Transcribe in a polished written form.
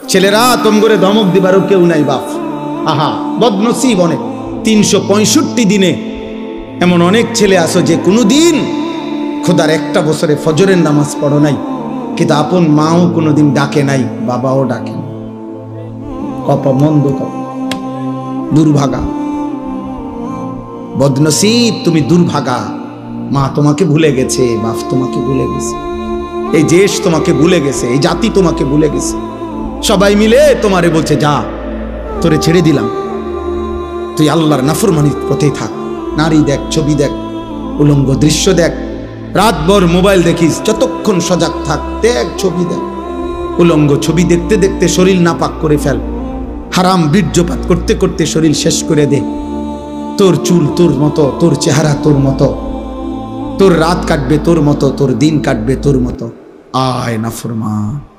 ছেলেরা তোম করে ধমক দিবারও কেউ নাই বাপ। আহা বদনসিব অনেক। 365 দিনে এমন অনেক ছেলে আসো যে কোনোদিন খোদার একটা বছরে ফজরের নামাজ পড়ো নাই, কিন্তু আপন মাও কোনোদিন ডাকে নাই, বাবাও ডাকে না। কপা মন্দ কপ, দুর্ভাগা, বদনসিব তুমি দুর্ভাগা। মা তোমাকে ভুলে গেছে, বাপ তোমাকে ভুলে গেছে, এই দেশ তোমাকে ভুলে গেছে, এই জাতি তোমাকে ভুলে গেছে। সবাই মিলে তোমারে বলছে যা তোরে ছেড়ে দিলাম, তুই আল্লাহর নাফরমানির পথেই থাক। নারী দেখ, ছবি দেখ, উলঙ্গ দৃশ্য দেখ, রাতভর মোবাইল দেখিস, যতক্ষণ সজাগ থাক, দেখ ছবি দেখ, উলঙ্গ ছবি দেখতে দেখতে শরীর নাপাক করে ফেল, হারাম বীর্যপাত করতে করতে শরীর শেষ করে দে। তোর চুল তোর মতো, তোর চেহারা তোর মতো, তোর রাত কাটবে তোর মতো, তোর দিন কাটবে তোর মতো। আয় নাফরমান।